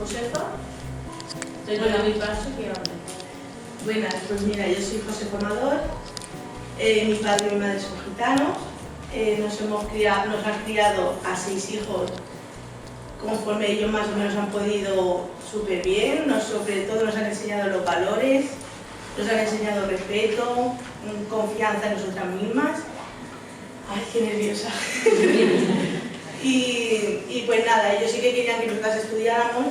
Josefa. Bueno, mi paso que habla. Buenas, pues mira, yo soy Josefa Amador, mi padre y mi madre son gitanos, nos han criado a 6 hijos conforme ellos más o menos han podido súper bien, sobre todo nos han enseñado los valores, nos han enseñado respeto, confianza en nosotras mismas. Ay, qué nerviosa. y pues nada, ellos sí que querían que nosotras estudiáramos,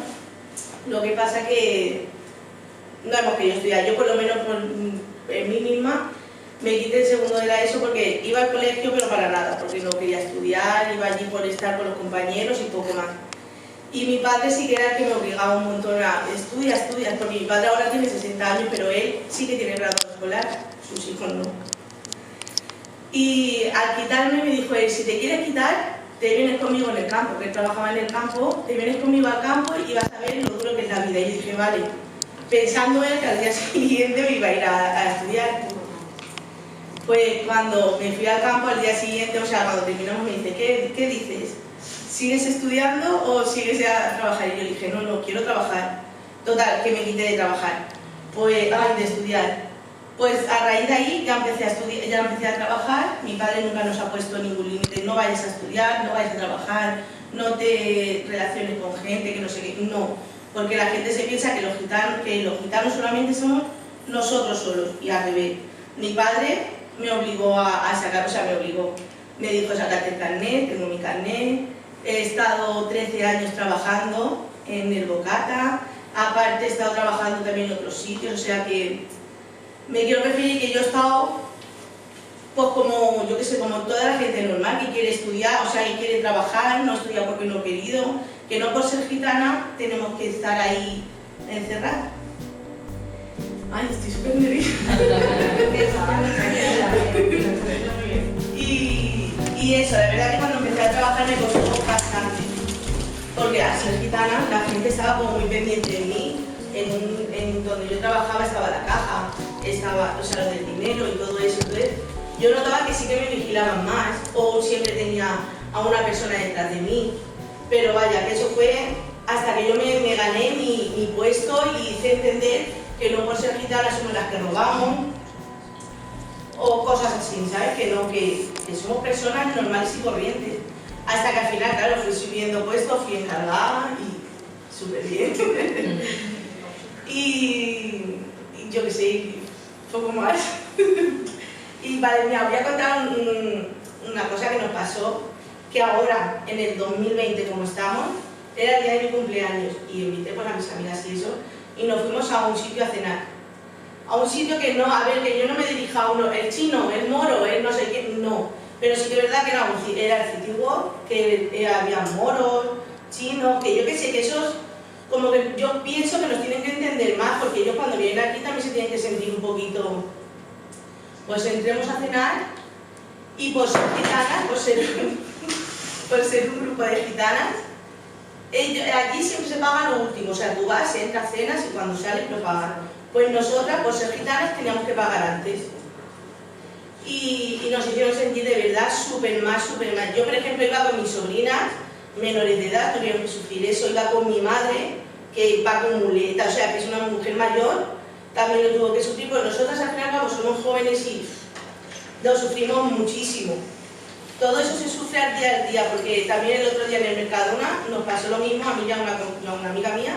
lo que pasa que no hemos querido estudiar. Yo por lo menos en mí misma me quité el segundo de la ESO porque iba al colegio pero para nada, porque no quería estudiar, iba allí por estar con los compañeros y poco más. Y mi padre sí que era el que me obligaba un montón a estudiar, porque mi padre ahora tiene 60 años, pero él sí que tiene grado escolar, sus hijos no. Y al quitarme me dijo él, si te quieres quitar, te vienes conmigo en el campo, que él trabajaba en el campo, te vienes conmigo al campo y vas a ver lo duro que es la vida. Y yo dije, vale, pensando él que al día siguiente me iba a ir a estudiar. Pues cuando me fui al campo al día siguiente, o sea, cuando terminamos me dice, ¿qué dices? ¿Sigues estudiando o sigues a trabajar? Y yo le dije, no, quiero trabajar. Total, que me quité de trabajar, pues, de estudiar. Pues a raíz de ahí ya empecé a estudiar, ya empecé a trabajar. Mi padre nunca nos ha puesto ningún límite, no vayas a estudiar, no vayas a trabajar, no te relaciones con gente, que no sé qué, no. Porque la gente se piensa que los gitanos solamente somos nosotros solos, y al revés. Mi padre me obligó a sacar, me dijo sacarte el carnet, tengo mi carnet, he estado 13 años trabajando en el Bocata, aparte he estado trabajando también en otros sitios, o sea que me quiero referir que yo he estado, pues como, yo qué sé, como toda la gente normal que quiere estudiar, o sea, que quiere trabajar, no estudia porque no he querido, que no por ser gitana tenemos que estar ahí encerrados. Ay, estoy súper nerviosa. Y eso, la verdad que cuando empecé a trabajar me costó bastante. Porque al ser gitana la gente estaba como muy pendiente de mí. En donde yo trabajaba estaba la caja, estaba, o sea, lo del dinero y todo eso. Entonces, yo notaba que sí que me vigilaban más, o siempre tenía a una persona detrás de mí. Pero vaya, que eso fue hasta que yo me gané mi puesto y hice entender que no por ser gitanas somos las que robamos, o cosas así, ¿sabes? Que somos personas normales y corrientes. Hasta que al final, claro, fui subiendo puestos, fui encargada y súper bien. y yo qué sé, poco más. Y vale, mira, voy a contar una cosa que nos pasó, que ahora, en el 2020, como estamos, era el día de mi cumpleaños y invité pues, a mis amigas y eso, y nos fuimos a un sitio a cenar. A un sitio que no, a ver, que yo no me dirija a uno, el chino, el moro, el no sé quién, no. Pero sí que es verdad que era el City Walk, que había moros, chinos, que yo qué sé, que esos, como que yo pienso que nos tienen que entender más, porque ellos cuando vienen aquí también se tienen que sentir un poquito. Pues entremos a cenar y por ser gitanas, por ser un grupo de gitanas, allí siempre se paga lo último, o sea, tú vas, entras, cenas y cuando sales lo pagas. Pues nosotras, por ser gitanas, teníamos que pagar antes. Y nos hicieron sentir de verdad súper mal, súper mal. Yo, por ejemplo, iba con mis sobrinas menores de edad, tuvieron que sufrir eso, iba con mi madre, que va con muleta, o sea, que es una mujer mayor, también lo tuvo que sufrir, pues nosotras al final, como somos jóvenes y lo sufrimos muchísimo. Todo eso se sufre al día, porque también el otro día en el Mercadona nos pasó lo mismo, a mí y a una amiga mía,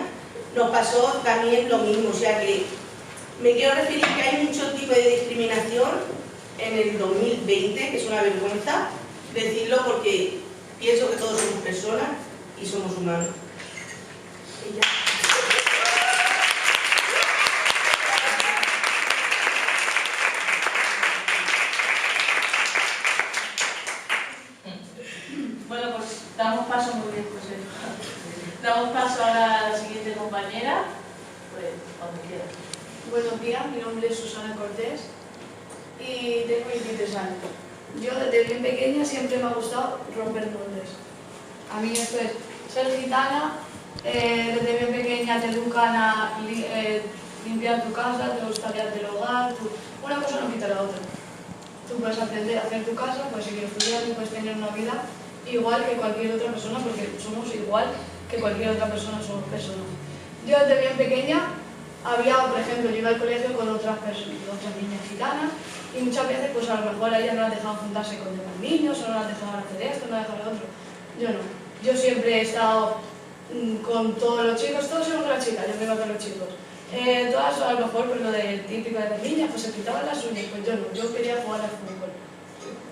nos pasó también lo mismo, o sea que me quiero referir que hay mucho tipo de discriminación en el 2020, que es una vergüenza decirlo porque pienso que todos somos personas y somos humanos. Y ya. Bueno, pues damos paso muy bien, José. Damos paso ahora a la siguiente compañera, pues cuando quiera. Buenos días, mi nombre es Susana Cortés y tengo 23 años. Yo desde bien pequeña siempre me ha gustado romper moldes. A mí esto es ser gitana, desde bien pequeña te educan a limpiar tu casa, te gusta del hogar, una cosa no quita la otra. Tú puedes aprender a hacer tu casa, puedes seguir estudiando, puedes tener una vida igual que cualquier otra persona porque somos igual que cualquier otra persona somos personas. Yo desde bien pequeña había, por ejemplo, yo iba al colegio con otras niñas gitanas y muchas veces pues a lo mejor a ellas no las dejaban juntarse con demás niños o no las dejaban hacer esto, no las dejaban otro. Yo no. Yo siempre he estado con todos los chicos, todos somos las chicas, yo tengo a todos los chicos. Todas a lo mejor pues lo del típico de las niñas, pues se quitaban las uñas, pues yo no, yo quería jugar al fútbol.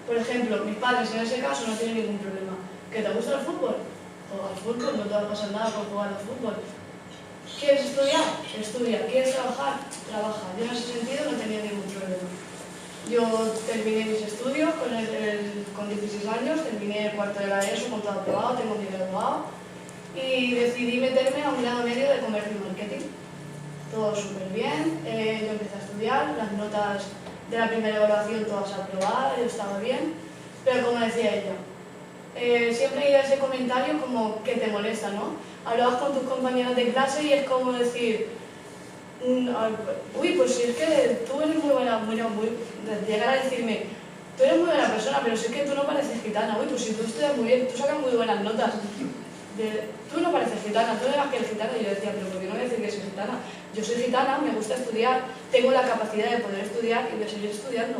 Por ejemplo, mis padres en ese caso no tienen ningún problema. ¿Que te gusta el fútbol? Juega al fútbol, no te va a pasar nada por jugar al fútbol. ¿Quieres estudiar? Estudia. ¿Quieres trabajar? Trabaja. Yo en ese sentido no tenía ningún problema. Yo terminé mis estudios con 16 años, terminé el cuarto de la ESO con todo aprobado, tengo mi graduado y decidí meterme a un grado medio de comercio y marketing. Todo súper bien, yo empecé a estudiar, las notas de la primera evaluación todas aprobadas, yo estaba bien, pero como decía ella, siempre hay ese comentario como que te molesta, ¿no? Hablabas con tus compañeros de clase y es como decir, uy, pues si es que tú eres muy buena, llegar a decirme, tú eres muy buena persona, pero si es que tú no pareces gitana, uy, pues si tú estudias muy bien, tú sacas muy buenas notas, tú no pareces gitana, tú eres más que eres gitana, y yo decía, pero ¿por qué no voy a decir que soy gitana? Yo soy gitana, me gusta estudiar, tengo la capacidad de poder estudiar y voy a seguir estudiando.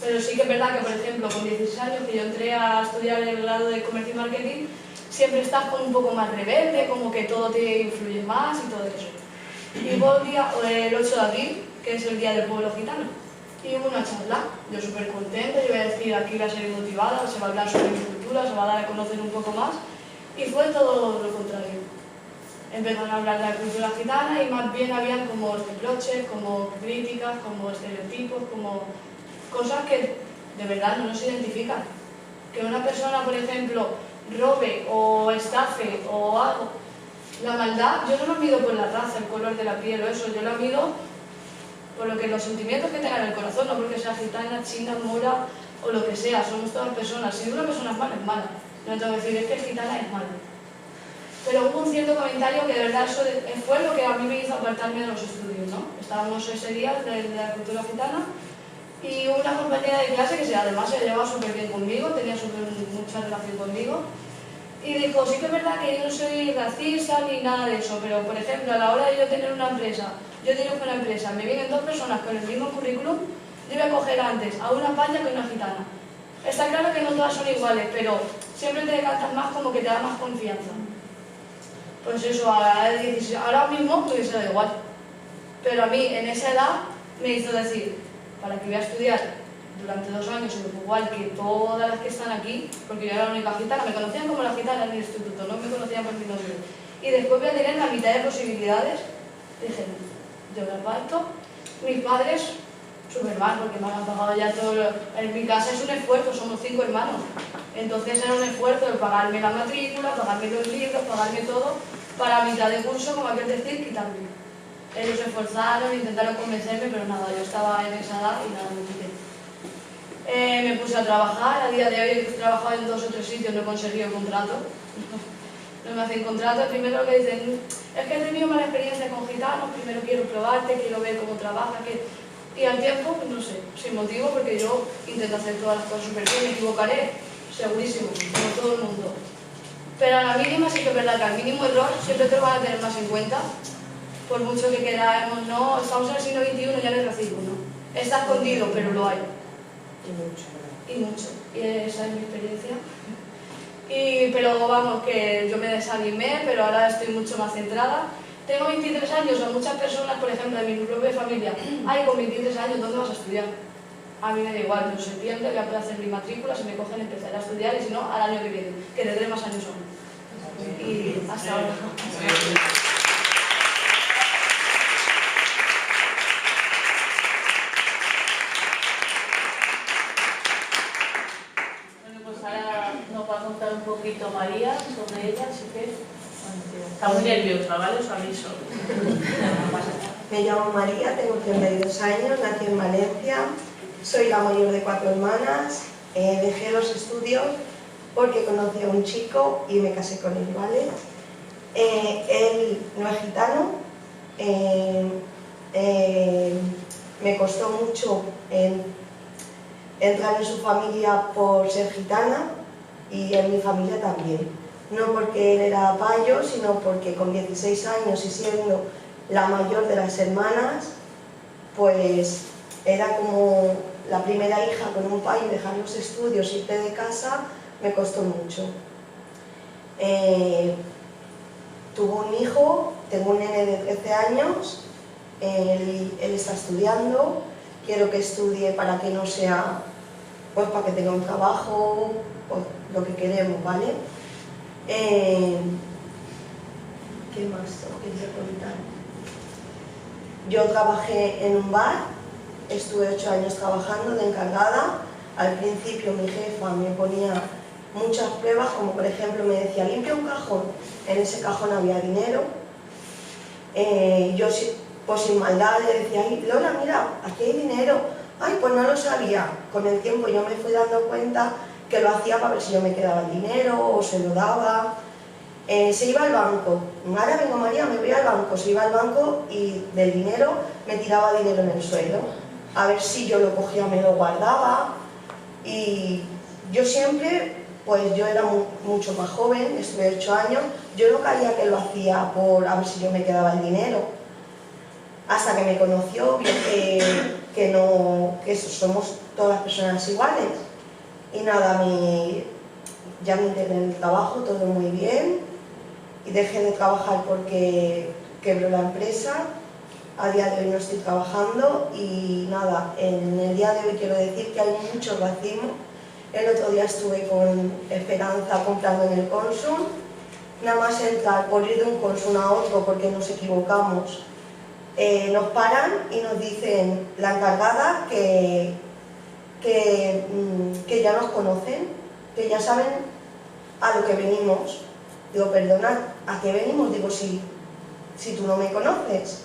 Pero sí que es verdad que, por ejemplo, con 16 años que yo entré a estudiar el grado de comercio y marketing, siempre estás con un poco más rebelde, como que todo te influye más y todo eso. Y hubo el 8 de abril, que es el Día del Pueblo Gitano, y hubo una charla. Yo súper contenta, yo voy a decir, aquí voy a ser motivada, se va a hablar sobre mi cultura, se va a dar a conocer un poco más, y fue todo lo contrario. Empezaron a hablar de la cultura gitana y más bien habían como reproches, como críticas, como estereotipos, como cosas que de verdad no nos identifican. Que una persona, por ejemplo, robe o estafe o algo, la maldad, yo no lo mido por la raza, el color de la piel o eso, yo lo mido por lo que los sentimientos que tengan en el corazón, no porque sea gitana, china, mora o lo que sea, somos todas personas. Si una persona es mala, es mala. No tengo que decir, es que gitana es mala. Pero hubo un cierto comentario que de verdad eso fue lo que a mí me hizo apartarme de los estudios, ¿no? Estábamos ese día de la cultura gitana y una compañera de clase que además se llevaba súper bien conmigo, tenía mucha relación conmigo, y dijo, sí que es verdad que yo no soy racista ni nada de eso, pero por ejemplo a la hora de yo tener una empresa, yo dirijo una empresa, me vienen dos personas con el mismo currículum, yo voy a coger antes a una paña que a una gitana. Está claro que no todas son iguales, pero siempre te decantas más como que te da más confianza. Pues eso, ahora mismo me hubiese dado igual, pero a mí en esa edad me hizo decir, para que voy a estudiar durante 2 años igual que todas las que están aquí, porque yo era la única gitana, me conocían como la gitana en el instituto, no me conocían por mi nombre, y después voy a tener la mitad de posibilidades. Dije, yo me aparto, mis padres súper mal, porque me han pagado ya todo, en mi casa es un esfuerzo, somos 5 hermanos, entonces era un esfuerzo de pagarme la matrícula, pagarme los libros, pagarme todo, para mitad de curso, como aquel decir, quitarme. Ellos se esforzaron, intentaron convencerme, pero nada, yo estaba en esa edad y nada, me quité. Me puse a trabajar, a día de hoy he trabajado en 2 o 3 sitios, no he conseguido contrato. No me hacen contrato, primero lo que dicen, es que he tenido mala experiencia con gitanos, primero quiero probarte, quiero ver cómo trabajas, y al tiempo, no sé, sin motivo, porque yo intento hacer todas las cosas súper bien, me equivocaré, segurísimo, como todo el mundo. Pero a la mínima sí que es verdad que al mínimo error siempre te lo van a tener más en cuenta, por mucho que queramos, no, estamos en el siglo XXI, ya no es racismo, ¿no? Está escondido, pero lo hay. Y mucho. Y esa es mi experiencia. Pero vamos, que yo me desanimé, pero ahora estoy mucho más centrada. Tengo 23 años, a muchas personas, por ejemplo, de mi propia familia, ay, con 23 años, ¿dónde vas a estudiar? A mí me da igual, en septiembre voy a poder hacer mi matrícula, si me cogen empezaré a estudiar y si no, al año que viene, que tendré más años aún. Y hasta ahora. Bueno, pues ahora nos va a contar un poquito María sobre ella, así que está muy nerviosa, ¿vale? Os aviso. Me llamo María, tengo 32 años, nací en Valencia, soy la mayor de 4 hermanas, dejé los estudios porque conocí a un chico y me casé con él, ¿vale? Él no es gitano, me costó mucho entrar en su familia por ser gitana y en mi familia también. no porque él era payo, sino porque con 16 años y siendo la mayor de las hermanas, pues era como la primera hija con un payo, dejar los estudios, irte de casa, me costó mucho. Tuvo un hijo, tengo un nene de 13 años, él está estudiando, quiero que estudie para que no sea, pues para que tenga un trabajo, pues lo que queremos, ¿vale? ¿Qué más os quería contar? Yo trabajé en un bar, estuve 8 años trabajando de encargada. Al principio mi jefa me ponía muchas pruebas, como por ejemplo me decía, limpia un cajón, en ese cajón había dinero. Yo pues sin maldad le decía, ay, Lola, mira, aquí hay dinero. Ay, pues no lo sabía. Con el tiempo yo me fui dando cuenta que lo hacía para ver si yo me quedaba el dinero o se lo daba. Se iba al banco, ahora vengo María, me voy al banco, se iba al banco y del dinero me tiraba dinero en el suelo, a ver si yo lo cogía, me lo guardaba. Y yo siempre, pues yo era mucho más joven, estuve 8 años, yo no creía que lo hacía por a ver si yo me quedaba el dinero, hasta que me conoció, vio que no, que somos todas personas iguales. Y nada, ya me integré en el trabajo, todo muy bien, y dejé de trabajar porque quebró la empresa. A día de hoy no estoy trabajando y nada, en el día de hoy quiero decir que hay mucho racismo. El otro día estuve con Esperanza comprando en el Consum, nada más entrar por ir de un Consum a otro porque nos equivocamos, nos paran y nos dicen la encargada que ya nos conocen, que ya saben a lo que venimos. Digo, perdona, ¿a qué venimos? Digo, si tú no me conoces.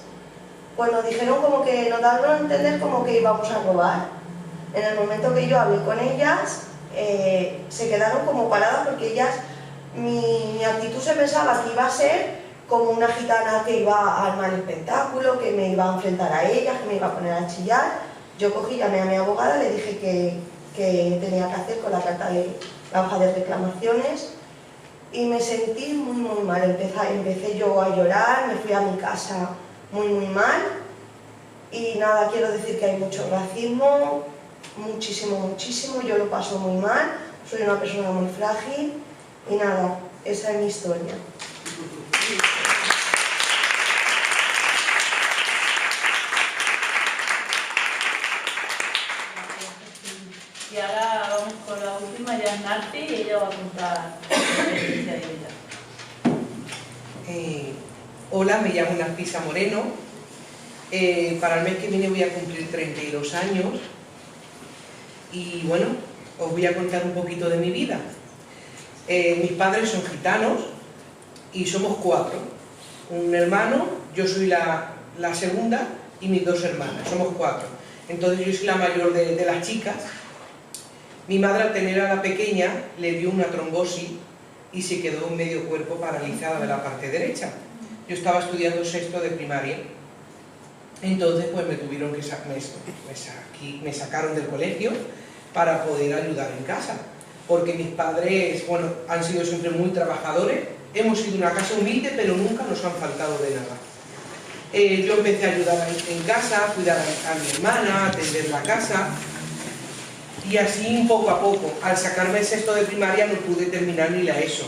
Pues nos dijeron como que nos daban a entender como que íbamos a robar. En el momento que yo hablé con ellas, se quedaron como paradas porque ellas, mi actitud se pensaba que iba a ser como una gitana que iba a armar el espectáculo, que me iba a enfrentar a ellas, que me iba a poner a chillar. Yo cogí, llamé a mi abogada, le dije que tenía que hacer con la hoja de reclamaciones y me sentí muy muy mal. Empecé yo a llorar, me fui a mi casa muy muy mal y nada, quiero decir que hay mucho racismo, muchísimo, muchísimo, yo lo paso muy mal, soy una persona muy frágil y nada, esa es mi historia. Y ahora vamos con la última, ya es Narti, y ella va a contar la experiencia de ella. Hola, me llamo Narcisa Moreno. Para el mes que viene voy a cumplir 32 años y bueno, os voy a contar un poquito de mi vida. Mis padres son gitanos y somos 4. Un hermano, yo soy la segunda y mis 2 hermanas, somos 4. Entonces yo soy la mayor de las chicas. Mi madre al tener a la pequeña le dio una trombosis y se quedó medio cuerpo paralizada de la parte derecha. Yo estaba estudiando 6º de primaria, entonces pues me tuvieron que me sacaron del colegio para poder ayudar en casa, porque mis padres, bueno, han sido siempre muy trabajadores, hemos sido una casa humilde, pero nunca nos han faltado de nada. Yo empecé a ayudar en casa, a cuidar a mi hermana, a atender la casa, y así poco a poco. Al sacarme el 6º de primaria no pude terminar ni la ESO,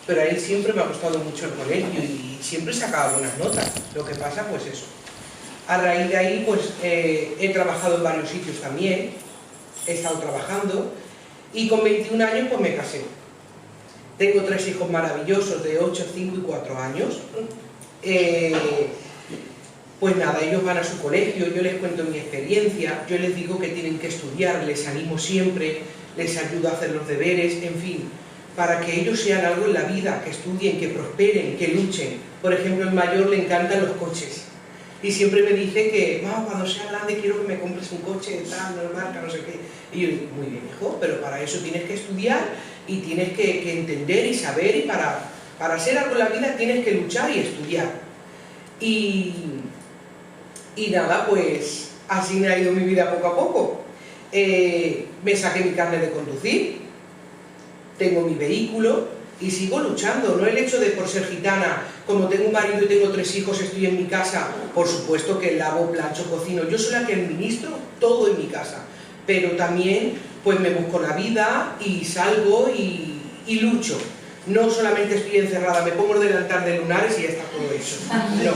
pero a él siempre me ha gustado mucho el colegio y siempre he sacado buenas notas. Lo que pasa, pues eso. A raíz de ahí, pues he trabajado en varios sitios también, he estado trabajando y con 21 años pues me casé. Tengo 3 hijos maravillosos de 8, 5 y 4 años. Pues nada, ellos van a su colegio, yo les cuento mi experiencia, yo les digo que tienen que estudiar, les animo siempre, les ayudo a hacer los deberes, en fin, para que ellos sean algo en la vida, que estudien, que prosperen, que luchen. Por ejemplo, el mayor le encantan los coches y siempre me dice que, mamá, cuando sea grande quiero que me compres un coche, tal, no marca, no sé qué. Y yo digo, muy bien, hijo, pero para eso tienes que estudiar y tienes que entender y saber, y para ser algo en la vida tienes que luchar y estudiar. Y nada, pues así me ha ido mi vida poco a poco. Me saqué mi carnet de conducir, tengo mi vehículo y sigo luchando. No el hecho de por ser gitana, como tengo un marido y tengo 3 hijos, estoy en mi casa, por supuesto que lavo, plancho, cocino, yo soy la que administro todo en mi casa, pero también pues me busco la vida y salgo y lucho. No solamente estoy encerrada, me pongo el delantal de lunares y ya está todo hecho. No.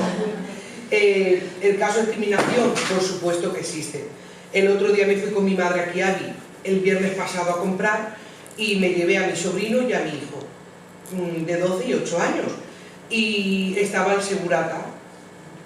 El caso de discriminación, por supuesto que existe. El otro día me fui con mi madre a Kiabi, el viernes pasado a comprar, y me llevé a mi sobrino y a mi hijo, de 12 y 8 años. Y estaba el segurata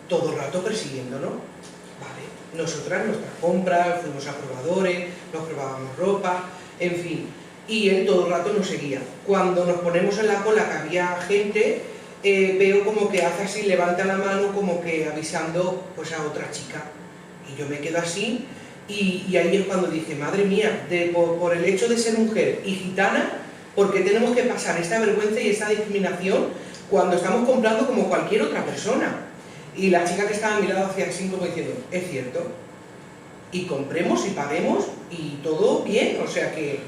todo el rato persiguiéndonos. Vale, nosotras nuestras compras, fuimos a probadores, nos probábamos ropa, en fin. Y él todo el rato nos seguía. Cuando nos ponemos en la cola que había gente, veo como que hace así, levanta la mano como que avisando pues a otra chica. Y yo me quedo así y ahí es cuando dije, madre mía, por el hecho de ser mujer y gitana, ¿por qué tenemos que pasar esta vergüenza y esta discriminación cuando estamos comprando como cualquier otra persona? Y la chica que estaba a mi lado hacía así como diciendo, es cierto, y compremos y paguemos y todo bien, o sea que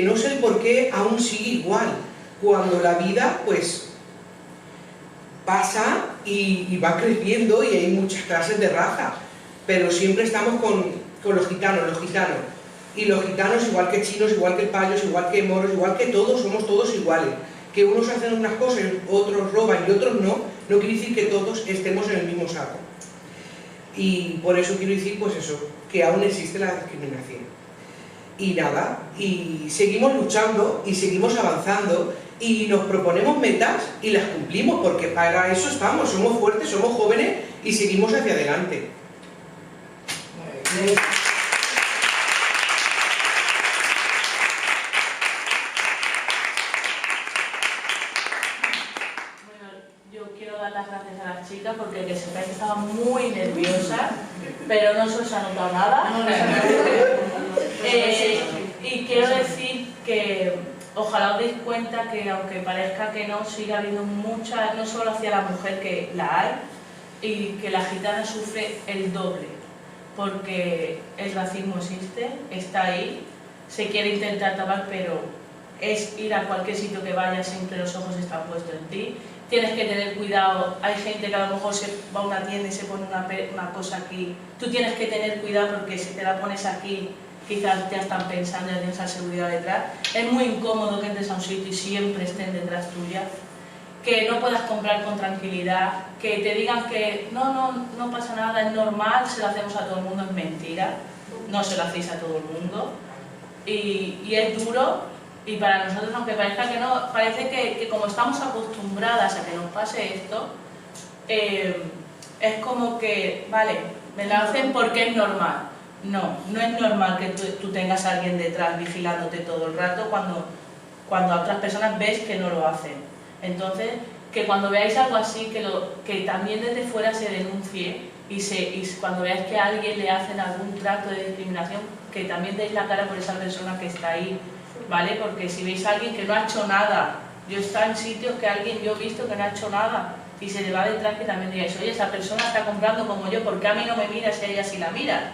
no sé por qué aún sigue igual, cuando la vida pues pasa y va creciendo y hay muchas clases de raza, pero siempre estamos con los gitanos. Y los gitanos, igual que chinos, igual que payos, igual que moros, igual que todos, somos todos iguales. Que unos hacen unas cosas, otros roban y otros no, no quiere decir que todos estemos en el mismo saco. Y por eso quiero decir, pues eso, que aún existe la discriminación. Y nada, y seguimos luchando y seguimos avanzando y nos proponemos metas y las cumplimos, porque para eso estamos, somos fuertes, somos jóvenes y seguimos hacia adelante. Las gracias a las chicas porque que sepáis que estaba muy nerviosa, pero no se os ha notado nada. Y quiero decir que ojalá os deis cuenta que aunque parezca que no, sigue habiendo mucha, no solo hacia la mujer, que la hay, y que la gitana sufre el doble, porque el racismo existe, está ahí, se quiere intentar tapar, pero es ir a cualquier sitio que vayas, siempre los ojos están puestos en ti. Tienes que tener cuidado, hay gente que a lo mejor se va a una tienda y se pone una cosa aquí. Tú tienes que tener cuidado porque si te la pones aquí, quizás ya están pensando, ya tienes esa seguridad detrás. Es muy incómodo que entres a un sitio y siempre estén detrás tuya. Que no puedas comprar con tranquilidad, que te digan que no pasa nada, es normal, se lo hacemos a todo el mundo, es mentira. No se lo hacéis a todo el mundo. Y es duro. Y para nosotros, aunque parezca que no, parece que como estamos acostumbradas a que nos pase esto, es como que, vale, me la hacen porque es normal. No es normal que tú tengas a alguien detrás vigilándote todo el rato cuando a otras personas ves que no lo hacen. Entonces, que cuando veáis algo así, que también desde fuera se denuncie y cuando veáis que a alguien le hacen algún trato de discriminación, que también deis la cara por esa persona que está ahí. ¿Vale? Porque si veis a alguien que no ha hecho nada, yo he estado en sitios que yo he visto que no ha hecho nada y se le va detrás, que también digáis, oye, esa persona está comprando como yo, ¿por qué a mí no me mira si a ella sí la mira?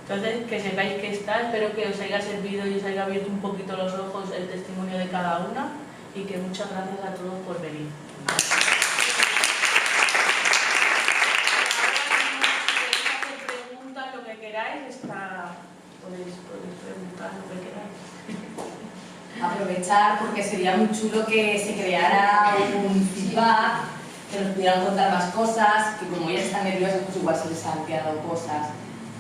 Entonces, que sepáis que está, espero que os haya servido y os haya abierto un poquito los ojos el testimonio de cada una y que muchas gracias a todos por venir. Si queréis hacer preguntas, lo que queráis, podéis preguntar lo que queráis. Aprovechar porque sería muy chulo que se creara un feedback, que nos pudieran contar más cosas, que como ellas están nerviosas, pues igual se les han quedado cosas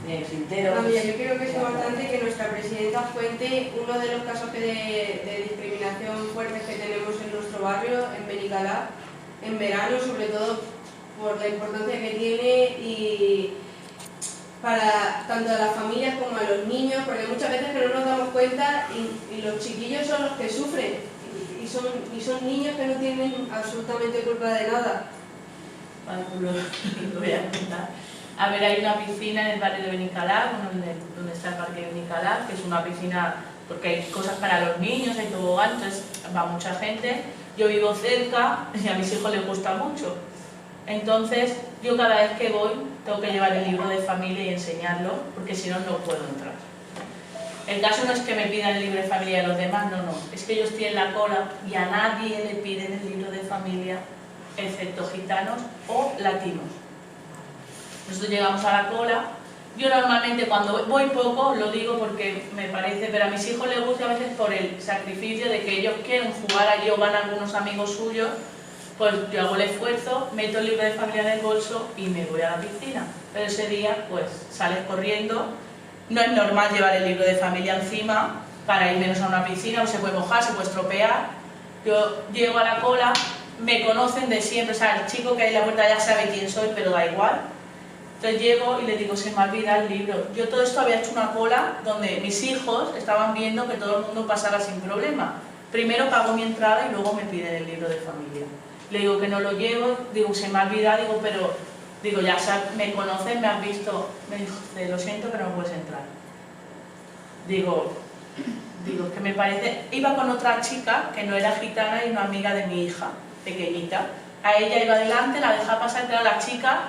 de tintero. No, mira, yo creo que es importante que nuestra presidenta cuente uno de los casos de discriminación fuertes que tenemos en nuestro barrio, en Benicalá, en verano, sobre todo por la importancia que tiene y para tanto a las familias como a los niños, porque muchas veces que no nos damos cuenta y los chiquillos son los que sufren y son niños que no tienen absolutamente culpa de nada. Vale, pues lo voy a contar. A ver, hay una piscina en el barrio de Benicalá, donde está el parque de Benicalá, que es una piscina porque hay cosas para los niños, hay tobogán, entonces va mucha gente. Yo vivo cerca y a mis hijos les gusta mucho. Entonces, yo cada vez que voy tengo que llevar el libro de familia y enseñarlo, porque si no, no puedo entrar. El caso no es que me pidan el libro de familia de los demás, no, es que yo estoy en la cola y a nadie le piden el libro de familia, excepto gitanos o latinos. Nosotros llegamos a la cola. Yo normalmente cuando voy poco, lo digo porque me parece, pero a mis hijos les gusta a veces por el sacrificio de que ellos quieren jugar allí o van algunos amigos suyos, pues yo hago el esfuerzo, meto el libro de familia en el bolso y me voy a la piscina. Pero ese día, pues, sales corriendo. No es normal llevar el libro de familia encima para ir menos a una piscina, o se puede mojar, se puede estropear. Yo llego a la cola, me conocen de siempre, o sea, el chico que hay en la puerta ya sabe quién soy, pero da igual. Entonces llego y le digo, se me olvida el libro. Yo todo esto había hecho una cola donde mis hijos estaban viendo que todo el mundo pasara sin problema. Primero pago mi entrada y luego me piden el libro de familia. Le digo que no lo llevo, digo, se me ha olvidado, digo, pero digo, ya me conoces, me has visto. Me dice, lo siento, pero no puedes entrar. Digo, que me parece... Iba con otra chica que no era gitana y una amiga de mi hija, pequeñita. A ella iba adelante, la dejaba pasar, pero la chica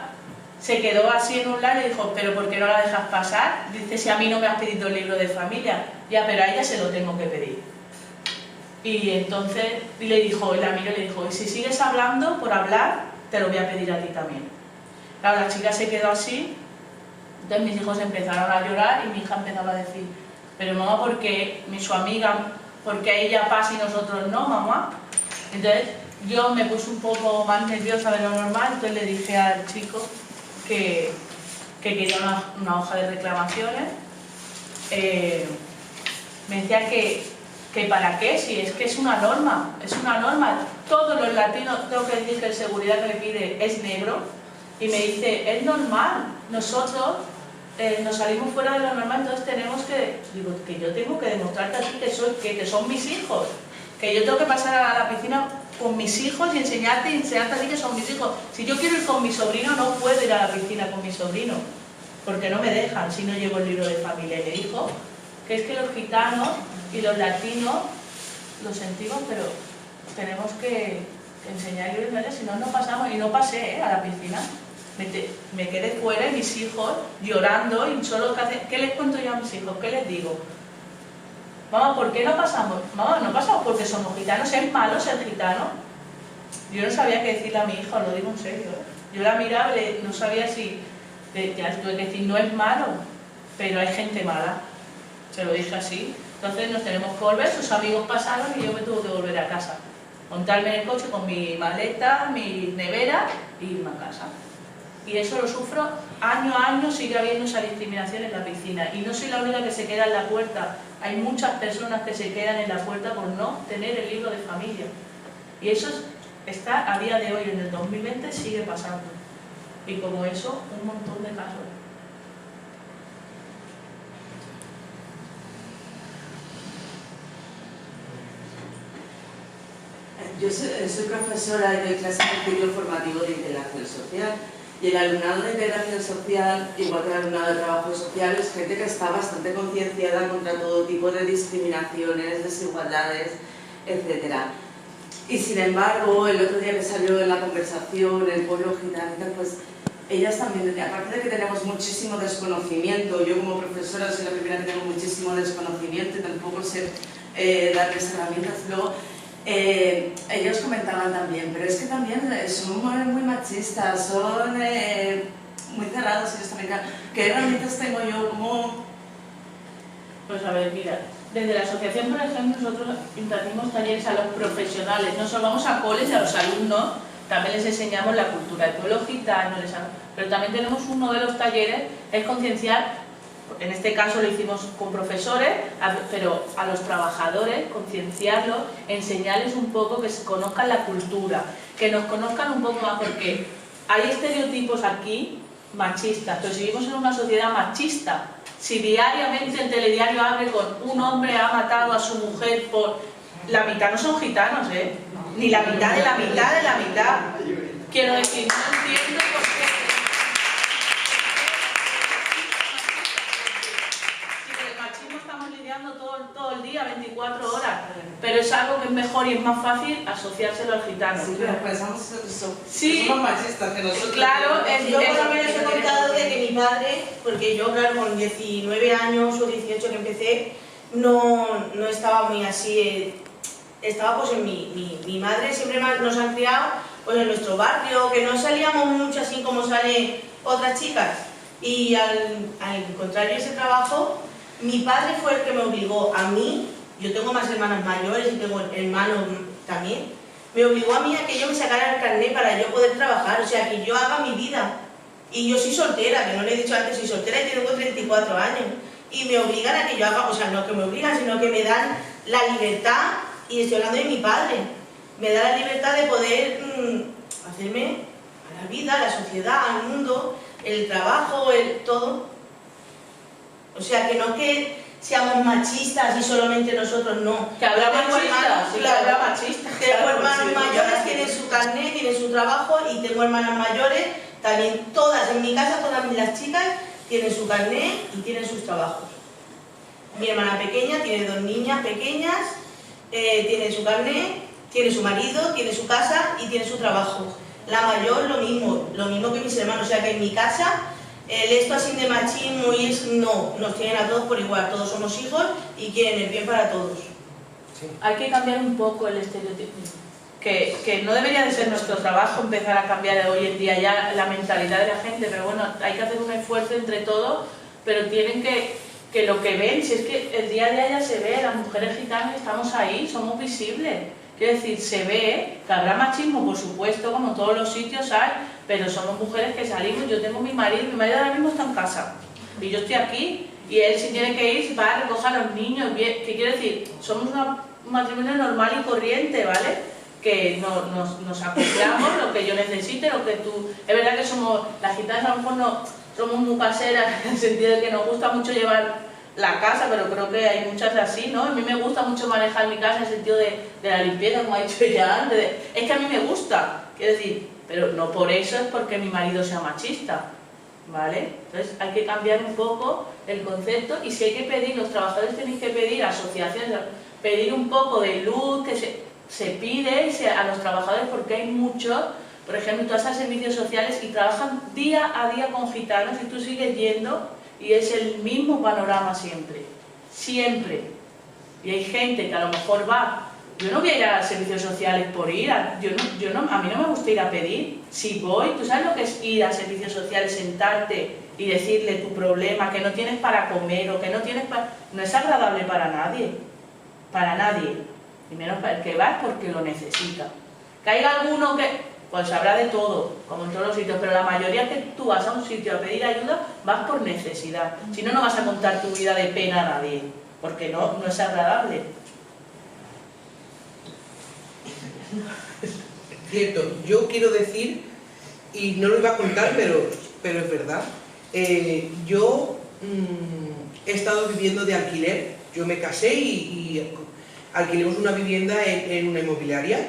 se quedó así en un lado y dijo, ¿pero por qué no la dejas pasar? Dice, si a mí no me has pedido el libro de familia. Ya, pero a ella se lo tengo que pedir. Y entonces le dijo, la amiga le dijo, y si sigues hablando por hablar, te lo voy a pedir a ti también. Claro, la chica se quedó así, entonces mis hijos empezaron a llorar y mi hija empezaba a decir, pero mamá, ¿por qué su amiga, porque ella pasa y nosotros no, mamá? Entonces yo me puse un poco más nerviosa de lo normal, entonces le dije al chico que quería una hoja de reclamaciones. Me decía que para qué, si es que es una norma, todos los latinos, tengo que decir que el seguridad que le pide es negro, y me dice, es normal, nosotros nos salimos fuera de lo normal, entonces tenemos que, digo, que yo tengo que demostrarte a ti que son mis hijos, que yo tengo que pasar a la piscina con mis hijos y enseñarte a ti que son mis hijos. Si yo quiero ir con mi sobrino, no puedo ir a la piscina con mi sobrino, porque no me dejan si no llevo el libro de familia. Y me dijo que es que los gitanos y los latinos lo sentimos, pero tenemos que enseñar y verles, si no, no pasamos. Y no pasé a la piscina, me quedé fuera y mis hijos llorando y solo ¿qué les cuento yo a mis hijos? ¿Qué les digo? Mamá, ¿por qué no pasamos? Mamá, no pasamos porque somos gitanos, ¿es malo ser gitano? Yo no sabía qué decirle a mi hijo, lo digo en serio. Yo la miraba y no sabía si... Ya tuve que decir, no es malo, pero hay gente mala. Se lo dije así. Entonces nos tenemos que volver, sus amigos pasaron y yo me tuve que volver a casa. Montarme en el coche con mi maleta, mi nevera y irme a casa. Y eso lo sufro año a año, sigue habiendo esa discriminación en la piscina. Y no soy la única que se queda en la puerta. Hay muchas personas que se quedan en la puerta por no tener el libro de familia. Y eso está a día de hoy, en el 2020, sigue pasando. Y como eso, un montón de casos. Yo soy profesora y doy clases de ciclo formativo de integración social. Y el alumnado de integración social, igual que el alumnado de trabajo social, es gente que está bastante concienciada contra todo tipo de discriminaciones, desigualdades, etc. Y sin embargo, el otro día que salió en la conversación el pueblo gitano, pues ellas también, aparte de que tenemos muchísimo desconocimiento, yo como profesora soy la primera que tengo muchísimo desconocimiento y tampoco sé darles herramientas, luego ellos comentaban también, pero es que también son muy machistas, son muy cerrados ellos también. ¿Qué herramientas tengo yo? ¿Cómo? Pues a ver, mira, desde la asociación, por ejemplo, nosotros impartimos talleres a los profesionales, no solo vamos a coles y a los alumnos, también les enseñamos la cultura del pueblo gitano, pero también tenemos uno de los talleres, es concienciar. En este caso lo hicimos con profesores, pero a los trabajadores, concienciarlos, enseñarles un poco que se conozcan la cultura, que nos conozcan un poco más, porque hay estereotipos aquí machistas, pero si vivimos en una sociedad machista, si diariamente el telediario abre con un hombre ha matado a su mujer por... La mitad no son gitanos, ni la mitad de la mitad de la mitad. Quiero decir, no entiendo por qué... todo el día, 24 horas, pero es algo que es mejor y es más fácil asociárselo al gitano. Sí, pero pensamos que sí, somos machistas que nosotros. Claro, yo por lo menos he contado de que mi padre, porque yo claro con 19 años o 18 que empecé, no estaba muy así, estaba pues en mi madre siempre nos han criado pues en nuestro barrio, que no salíamos mucho así como salen otras chicas, y al encontrar yo ese trabajo, mi padre fue el que me obligó a mí, yo tengo más hermanas mayores y tengo hermanos también, me obligó a mí a que yo me sacara el carnet para yo poder trabajar, o sea, que yo haga mi vida. Y yo soy soltera, que no le he dicho antes, soy soltera y tengo 34 años. Y me obligan a que yo haga, o sea, no que me obligan, sino que me dan la libertad, y estoy hablando de mi padre, me da la libertad de poder hacerme a la vida, a la sociedad, al mundo, el trabajo, todo. O sea, que no que seamos machistas y solamente nosotros, no. Que habrá Tengo machistas, hermanos, sí, claro, habrá machistas. tengo Claro, hermanos sí, mayores, claro. tienen su carnet, tienen su trabajo, y tengo hermanas mayores, también todas, en mi casa todas las chicas tienen su carnet y tienen sus trabajos. Mi hermana pequeña tiene 2 niñas pequeñas, tiene su carnet, tiene su marido, tiene su casa y tiene su trabajo. La mayor lo mismo que mis hermanos, o sea que en mi casa esto así de machismo y es no, nos tienen a todos por igual, todos somos hijos y quieren el bien para todos. Sí. Hay que cambiar un poco el estereotipo, que no debería de ser nuestro trabajo empezar a cambiar hoy en día ya la mentalidad de la gente, pero bueno, hay que hacer un esfuerzo entre todos, pero tienen que lo que ven, si es que el día a día ya se ve, las mujeres gitanas estamos ahí, somos visibles. Quiero decir, se ve que habrá machismo, por supuesto, como en todos los sitios hay, pero somos mujeres que salimos. Yo tengo mi marido ahora mismo está en casa, y yo estoy aquí, y él si tiene que ir va a recoger a los niños. ¿Qué quiere decir? Somos un matrimonio normal y corriente, ¿vale? Que nos acoplamos, lo que yo necesite, lo que tú... Es verdad que somos, las gitanas a lo mejor no somos muy caseras, en el sentido de que nos gusta mucho llevar la casa, pero creo que hay muchas así, ¿no? A mí me gusta mucho manejar mi casa en el sentido de la limpieza, como ha dicho ya antes. Es que a mí me gusta, quiero decir, pero no por eso es porque mi marido sea machista, ¿vale? Entonces hay que cambiar un poco el concepto, y si hay que pedir, los trabajadores tenéis que pedir, asociaciones, pedir un poco de luz, que se pide a los trabajadores, porque hay muchos, por ejemplo, tú vas a servicios sociales y trabajan día a día con gitanos y tú sigues yendo y es el mismo panorama siempre, siempre. Y hay gente que a lo mejor va, yo no voy a ir a servicios sociales por ir, a mí no me gusta ir a pedir. Si voy, ¿tú sabes lo que es ir a servicios sociales, sentarte y decirle tu problema, que no tienes para comer o que no tienes para... No es agradable para nadie, y menos para el que va es porque lo necesita. Que haya alguno que... Pues habrá de todo, como en todos los sitios, pero la mayoría que tú vas a un sitio a pedir ayuda, vas por necesidad. Si no, no vas a contar tu vida de pena a nadie, porque no es agradable. Cierto, yo quiero decir, y no lo iba a contar, pero es verdad, yo he estado viviendo de alquiler. Yo me casé y alquilemos una vivienda en una inmobiliaria.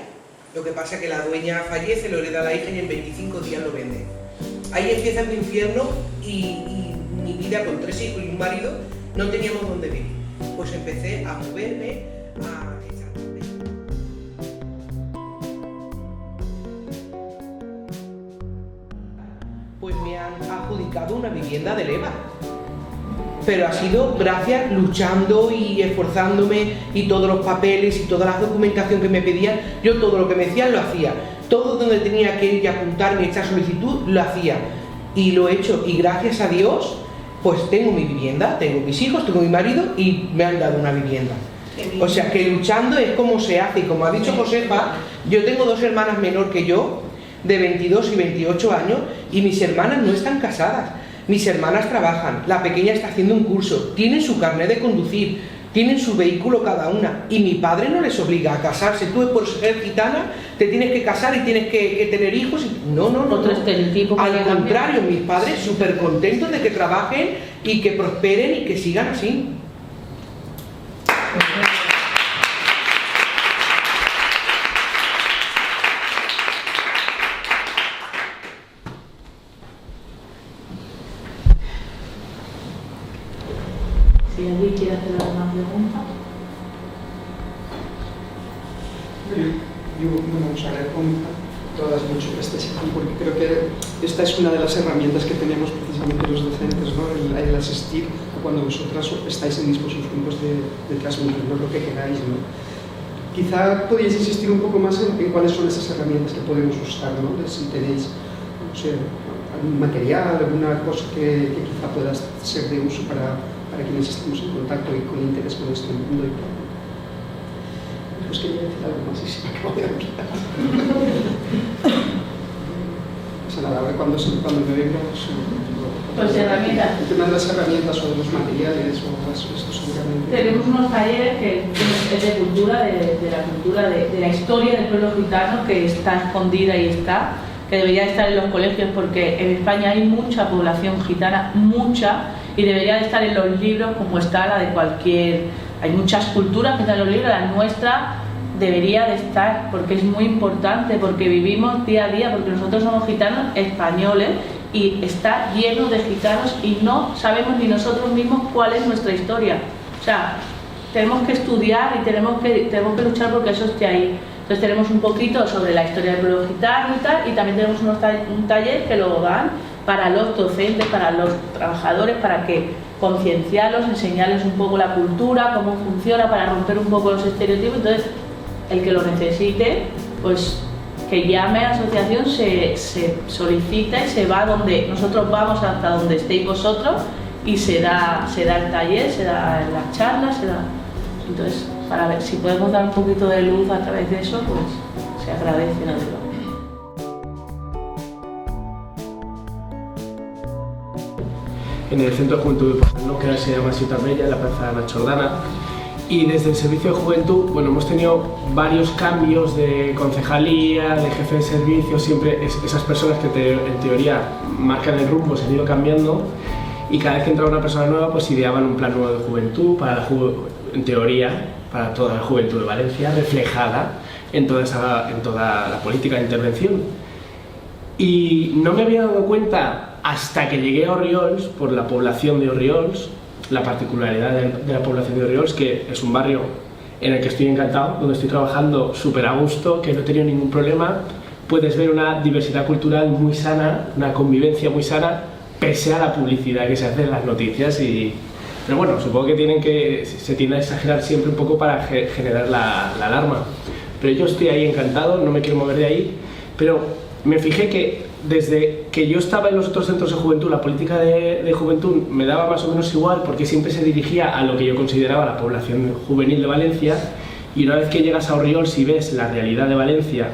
Lo que pasa es que la dueña fallece, lo hereda a la hija y en 25 días lo vende. Ahí empieza mi infierno, y mi vida con 3 hijos y un marido no teníamos dónde vivir. Pues empecé a moverme, a echarme. Pues me han adjudicado una vivienda de leva. Pero ha sido gracias, luchando y esforzándome, y todos los papeles y toda la documentación que me pedían, yo todo lo que me decían lo hacía. Todo donde tenía que ir y apuntarme y echar solicitud, lo hacía. Y lo he hecho, y gracias a Dios, pues tengo mi vivienda, tengo mis hijos, tengo mi marido y me han dado una vivienda. O sea que luchando es como se hace, y como ha dicho Josefa, yo tengo 2 hermanas menor que yo, de 22 y 28 años, y mis hermanas no están casadas. Mis hermanas trabajan, la pequeña está haciendo un curso, tienen su carnet de conducir, tienen su vehículo cada una, y mi padre no les obliga a casarse. Tú por ser gitana te tienes que casar y tienes que tener hijos. No. Otro estereotipo. Al contrario, mis padres súper contentos de que trabajen y que prosperen y que sigan así. Si alguien quiere hacer alguna pregunta. Yo me gustaría comentar todas mucho que estéis aquí, porque creo que esta es una de las herramientas que tenemos precisamente los docentes, ¿no? El asistir cuando vosotras estáis en disposición pues, de transmitirnos lo que queráis, ¿no? Quizá podéis insistir un poco más en cuáles son esas herramientas que podemos usar, ¿no? Si tenéis, no sé, algún material, alguna cosa que quizá pueda ser de uso para quienes estemos en contacto y con interés con este mundo y todo. Pues quería decir algo más y se me acabó de olvidar. No pasa nada, ahora cuando me venga, pues herramientas. El tema de las herramientas o de los materiales o esto seguramente. Tenemos unos talleres que es de cultura, de la cultura, de la historia del pueblo gitano, que está escondida y que debería estar en los colegios, porque en España hay mucha población gitana, mucha, y debería de estar en los libros como está la de cualquier... Hay muchas culturas que están en los libros, la nuestra debería de estar, porque es muy importante, porque vivimos día a día, porque nosotros somos gitanos españoles y está lleno de gitanos y no sabemos ni nosotros mismos cuál es nuestra historia. O sea, tenemos que estudiar y tenemos que luchar porque eso esté ahí. Entonces tenemos un poquito sobre la historia del pueblo gitano y tal, y también tenemos un taller que lo dan para los docentes, para los trabajadores, para que concienciarlos, enseñarles un poco la cultura, cómo funciona, para romper un poco los estereotipos. Entonces, el que lo necesite, pues que llame a la asociación, se solicita y se va donde nosotros vamos, hasta donde estéis vosotros, y se da el taller, se da las charlas, se da... Entonces, para ver si podemos dar un poquito de luz a través de eso, pues se agradece, no digo. En el Centro de Juventud de Porcelano, que ahora se llama Ciutat Bella, en la Plaza Nacho Ordana. Y desde el Servicio de Juventud, bueno, hemos tenido varios cambios de concejalía, de jefe de servicio, siempre esas personas que en teoría marcan el rumbo se han ido cambiando, y cada vez que entraba una persona nueva pues ideaban un plan nuevo de juventud, en teoría, para toda la juventud de Valencia, reflejada en toda la política de intervención. Y no me había dado cuenta hasta que llegué a Orriols, por la población de Orriols, la particularidad de la población de Orriols, que es un barrio en el que estoy encantado, donde estoy trabajando súper a gusto, que no he tenido ningún problema. Puedes ver una diversidad cultural muy sana, una convivencia muy sana, pese a la publicidad que se hace en las noticias. Pero bueno, supongo que se tiende a exagerar siempre un poco para generar la alarma. Pero yo estoy ahí encantado, no me quiero mover de ahí, pero me fijé que desde que yo estaba en los otros centros de juventud, la política de juventud me daba más o menos igual, porque siempre se dirigía a lo que yo consideraba la población juvenil de Valencia, y una vez que llegas a Orriols y ves la realidad de Valencia,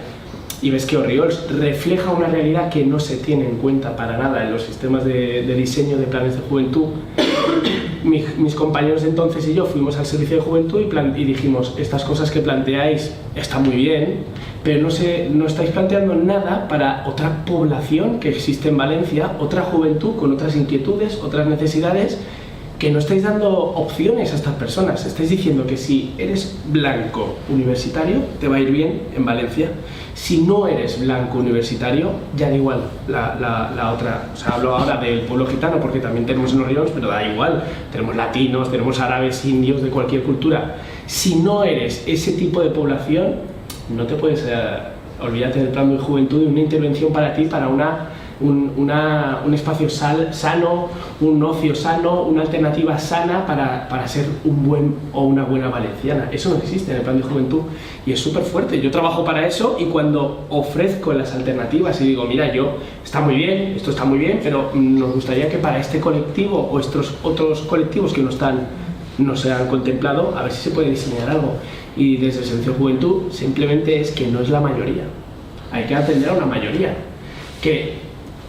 y ves que Orriols refleja una realidad que no se tiene en cuenta para nada en los sistemas de diseño de planes de juventud, mis compañeros de entonces y yo fuimos al Servicio de Juventud y dijimos: estas cosas que planteáis están muy bien, pero no estáis planteando nada para otra población que existe en Valencia, otra juventud con otras inquietudes, otras necesidades, que no estáis dando opciones a estas personas. Estáis diciendo que si eres blanco universitario te va a ir bien en Valencia. Si no eres blanco universitario, ya da igual la otra. O sea, hablo ahora del pueblo gitano porque también tenemos en Orriols, pero da igual. Tenemos latinos, tenemos árabes, indios, de cualquier cultura. Si no eres ese tipo de población, no te puedes olvídate del plan de juventud y una intervención para ti, para un espacio sano, un ocio sano, una alternativa sana para ser un buen o una buena valenciana. Eso no existe en el plan de juventud y es súper fuerte. Yo trabajo para eso, y cuando ofrezco las alternativas y digo: mira, está muy bien, esto está muy bien, pero nos gustaría que para este colectivo o estos otros colectivos que no se han contemplado, a ver si se puede diseñar algo. Y desde el Servicio de Juventud simplemente es que no es la mayoría. Hay que atender a una mayoría. Que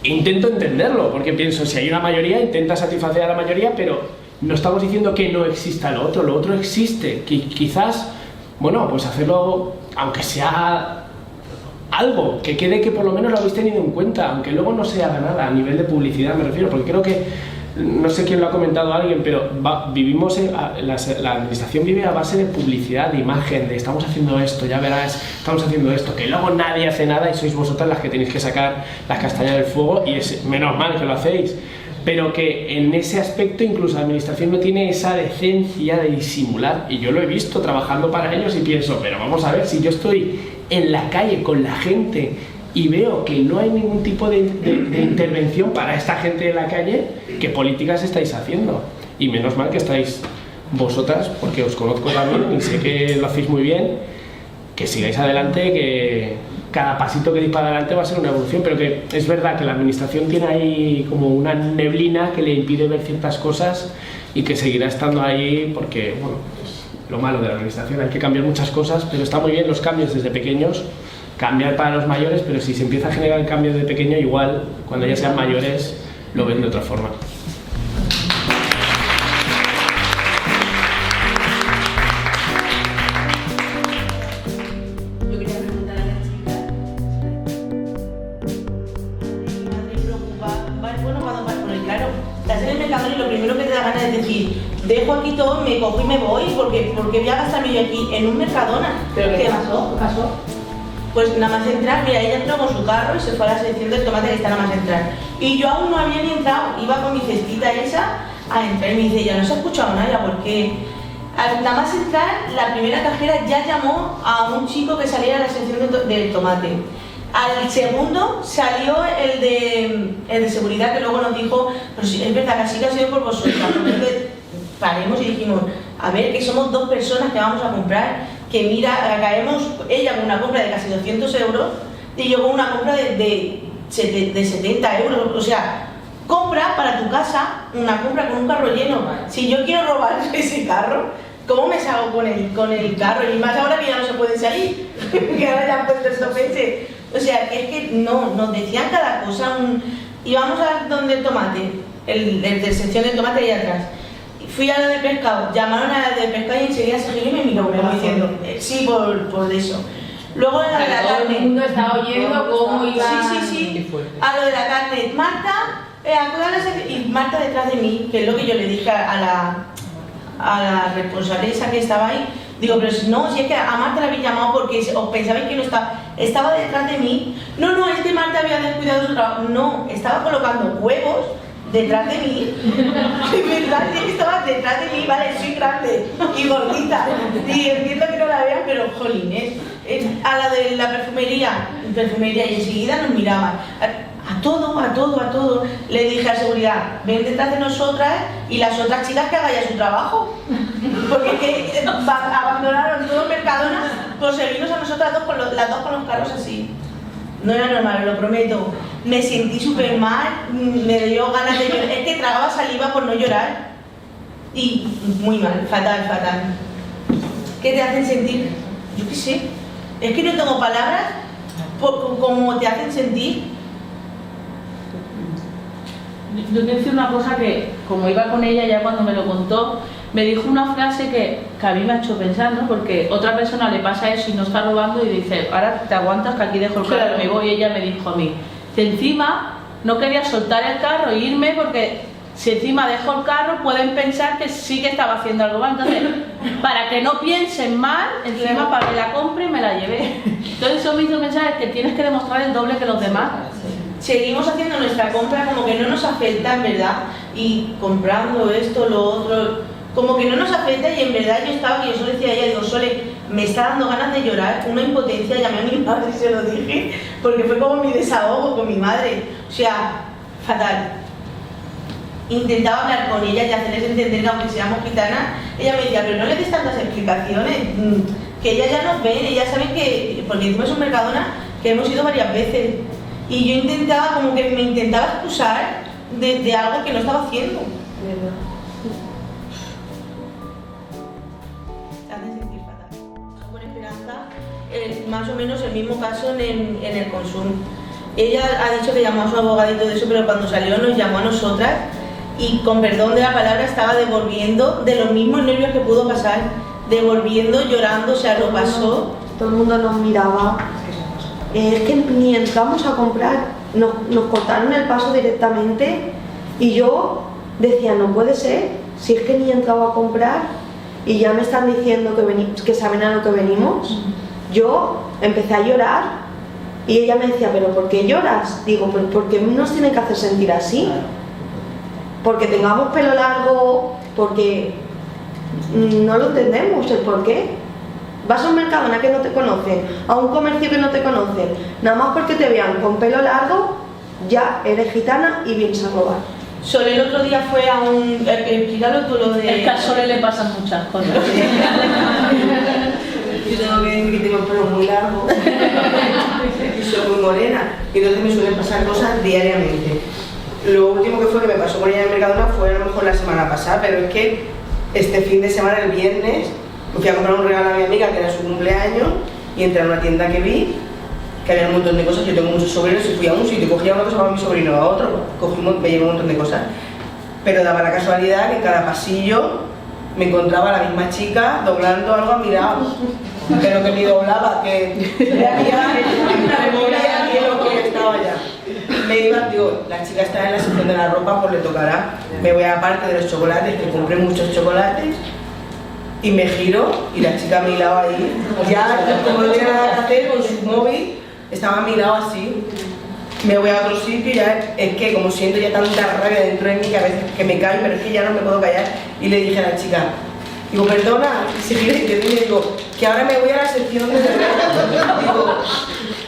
intento entenderlo, porque pienso, si hay una mayoría, intenta satisfacer a la mayoría, pero no estamos diciendo que no exista lo otro existe. Quizás, bueno, pues hacerlo, aunque sea algo, que quede que por lo menos lo habéis tenido en cuenta, aunque luego no se haga nada a nivel de publicidad, me refiero, porque creo que, no sé quién lo ha comentado alguien, pero la administración vive a base de publicidad, de imagen, de estamos haciendo esto, ya verás, estamos haciendo esto, que luego nadie hace nada y sois vosotras las que tenéis que sacar las castañas del fuego, y es menos mal que lo hacéis, pero que en ese aspecto incluso la administración no tiene esa decencia de disimular, y yo lo he visto trabajando para ellos y pienso, pero vamos a ver, si yo estoy en la calle con la gente y veo que no hay ningún tipo de intervención para esta gente de la calle. ¿Qué políticas estáis haciendo? Y menos mal que estáis vosotras, porque os conozco también y sé que lo hacéis muy bien, que sigáis adelante, que cada pasito que deis para adelante va a ser una evolución, pero que es verdad que la administración tiene ahí como una neblina que le impide ver ciertas cosas y que seguirá estando ahí porque, bueno, es lo malo de la administración, hay que cambiar muchas cosas, pero está muy bien los cambios desde pequeños, cambiar para los mayores, pero si se empieza a generar el cambio de pequeño, igual cuando ya sean mayores lo ven de otra forma. Y lo primero que te da ganas es decir, dejo aquí todo, me cojo y me voy, porque voy a gastarme yo aquí en un Mercadona. ¿Pero qué pasó? ¿Qué pasó? Pues nada más entrar, mira, ella entró con su carro y se fue a la sección del tomate que está nada más entrar. Y yo aún no había ni entrado, iba con mi cestita esa a entrar y me dice, ya no se ha escuchado nada, porque nada más entrar, la primera cajera ya llamó a un chico que saliera a la sección del tomate. Al segundo salió el de seguridad, que luego nos dijo, pero sí, es verdad que así que ha sido por vosotros. Paremos y dijimos, a ver, que somos dos personas que vamos a comprar, que mira, caemos ella con una compra de casi 200 euros y yo con una compra de 70 euros, o sea, compra para tu casa, una compra con un carro lleno. Si yo quiero robar ese carro, ¿cómo me salgo con el carro? Y más ahora que ya no se pueden salir, que ahora ya han puesto el tope. O sea, que es que no, nos decían cada cosa. Íbamos a donde el tomate, el de sección del tomate ahí atrás. Fui a la de pescado, llamaron a la de pescado y enseguida se giró y me miró como diciendo, sí, por eso. Luego a la de la carne. Todo el mundo estaba oyendo cómo iba. Sí. A lo de la carne, Marta, y Marta detrás de mí, que es lo que yo le dije a la responsable esa que estaba ahí. Digo, pero no, si es que a Marta la habéis llamado porque os pensabais que no estaba detrás de mí. No, es que Marta había descuidado su trabajo. No, estaba colocando huevos detrás de mí. De verdad, sí que estaba detrás de mí, vale, soy grande y gordita. Y entiendo que no la vean, pero jolines. A la de la perfumería, y enseguida nos miraban. A todo. Le dije a seguridad, ven detrás de nosotras y las otras chicas que hagan ya su trabajo. Porque es que abandonaron todo el Mercadona por seguirnos a nosotras dos, las dos con los carros así. No era normal, lo prometo. Me sentí súper mal, me dio ganas de llorar. Es que tragaba saliva por no llorar. Y muy mal, fatal. ¿Qué te hacen sentir? Yo qué sé. Es que no tengo palabras como te hacen sentir. Yo quiero decir una cosa que, como iba con ella ya cuando me lo contó, me dijo una frase que a mí me ha hecho pensar, ¿no? Porque otra persona le pasa eso y no está robando y dice, ahora te aguantas que aquí dejo el carro y me voy. Y ella me dijo a mí, que encima no quería soltar el carro e irme porque si encima dejo el carro pueden pensar que sí que estaba haciendo algo mal. Entonces, para que no piensen mal, encima para que la compre me la llevé. Entonces eso me hizo pensar que tienes que demostrar el doble que los demás. Seguimos haciendo nuestra compra como que no nos afecta, en verdad, y comprando esto, lo otro, como que no nos afecta. Y en verdad yo solo decía a ella, digo, Sole, me está dando ganas de llorar, una impotencia. Llamé a mi madre y se lo dije, porque fue como mi desahogo con mi madre, o sea, fatal. Intentaba hablar con ella y hacerles entender que aunque seamos gitanas, ella me decía, pero no le des tantas explicaciones, que ellas ya nos ven, ellas saben que, porque encima es un Mercadona que hemos ido varias veces. Y yo intentaba, como que me intentaba excusar de algo que no estaba haciendo. Te hace sentir fatal. Con Esperanza, más o menos el mismo caso en el consumo. Ella ha dicho que llamó a su abogado y todo eso, pero cuando salió nos llamó a nosotras y, con perdón de la palabra, estaba devolviendo de los mismos nervios que pudo pasar, devolviendo, llorando, o sea, lo pasó. Todo el mundo nos miraba. Es que ni entramos a comprar, nos cortaron el paso directamente y yo decía, no puede ser, si es que ni he entrado a comprar y ya me están diciendo que saben a lo que venimos. Yo empecé a llorar y ella me decía, ¿pero por qué lloras? Digo, ¿por qué nos tienen que hacer sentir así? Porque tengamos pelo largo, porque no lo entendemos el por qué. Vas a un Mercadona que no te conocen, a un comercio que no te conocen, nada más porque te vean con pelo largo, ya eres gitana y vienes a robar. Solo el otro día fue a un... Explícalo tú lo de... Es que a Sole le pasan muchas cosas. Yo tengo que decir que tengo el pelo muy largo y soy muy morena, y entonces me suelen pasar cosas diariamente. Lo último que fue que me pasó con ella en Mercadona fue a lo mejor la semana pasada, pero es que este fin de semana, el viernes, me fui a comprar un regalo a mi amiga que era su cumpleaños y entré a una tienda que vi que había un montón de cosas. Yo tengo muchos sobrinos y fui a un sitio, cogía una cosa para mi sobrino, a otro, me llevé un montón de cosas, pero daba la casualidad que en cada pasillo me encontraba la misma chica doblando algo a mi lado, pero que ni doblaba, que había memoria y lo que estaba ya. Me iba, digo, la chica está en la sección de la ropa, pues le tocará. Me voy a la parte de los chocolates, que compré muchos chocolates, y me giro y la chica a mi lado ahí, ya como no tenía nada que hacer con su móvil, estaba a mi lado así. Me voy a otro sitio y ya es que como siento ya tanta rabia dentro de mí que a veces que me callo, pero es que ya no me puedo callar. Y le dije a la chica, digo, perdona, y se gira y te digo, que ahora me voy a la sección de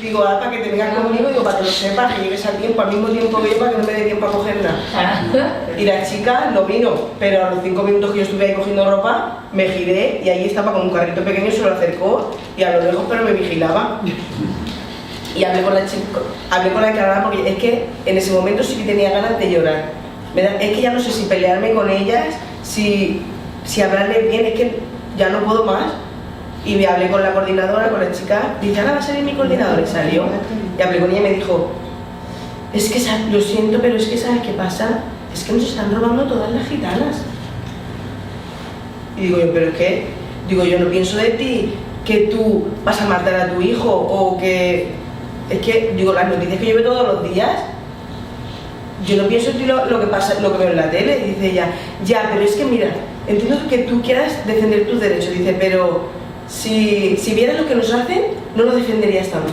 digo, ahora para que te vengas conmigo, digo, para que lo sepas, que llegues a tiempo, al mismo tiempo que yo, para que no me dé tiempo a cogerla. Y la chica no vino, pero a los 5 minutos que yo estuve ahí cogiendo ropa, me giré y ahí estaba con un carrito pequeño, se lo acercó y a lo lejos, pero me vigilaba. Y hablé con la chica, hablé con la encargada porque es que en ese momento sí que tenía ganas de llorar. Es que ya no sé si pelearme con ellas, si hablarle bien, es que ya no puedo más. Y me hablé con la coordinadora, con la chica, dice, ahora va a salir mi coordinadora, y salió. Y hablé con ella y me dijo, es que lo siento, pero es que ¿sabes qué pasa? Es que nos están robando todas las gitanas. Y digo yo, ¿pero es qué? Digo, yo no pienso de ti que tú vas a matar a tu hijo o que... Es que, digo, las noticias que yo veo todos los días, yo no pienso en ti lo que pasa, lo que veo en la tele. Y dice ella, ya, pero es que mira, entiendo que tú quieras defender tus derechos, dice, pero si vieras lo que nos hacen, no lo defenderías tanto.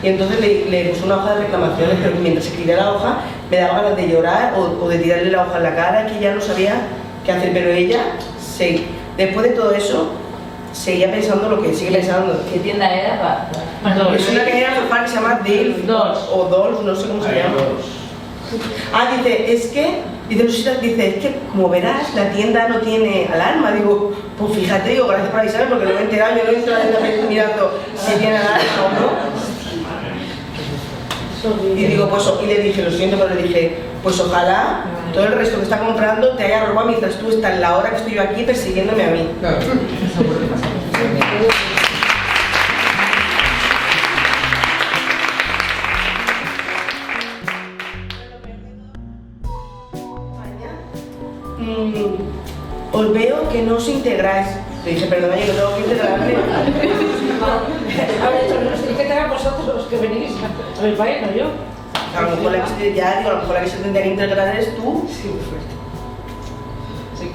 Y entonces le puse una hoja de reclamaciones, pero mientras escribía la hoja me daba ganas de llorar o de tirarle la hoja en la cara, que ya no sabía qué hacer, pero ella, después de todo eso, seguía pensando lo que sigue pensando. ¿Qué tienda era? Es una pequeña alfajara que se llama Dilf o Dolls, no sé cómo se llama. Ah, dice, es que como verás, la tienda no tiene alarma. Digo, pues fíjate, digo, gracias por avisarme porque no me he enterado, yo no he entrado en la red mirando si tiene alarma o no. Y digo, pues, y le dije, lo siento, pero le dije, pues ojalá todo el resto que está comprando te haya robado mientras tú estás en la hora que estoy yo aquí persiguiéndome a mí. Claro. Eso puede pasar. Os veo que no os integráis. Le dije, perdona, yo no tengo que integrarme. Ahora, tenéis que tener vosotros los que venís a mi país, no yo. A lo mejor la que se tendría que integrar eres tú. Sí, muy fuerte.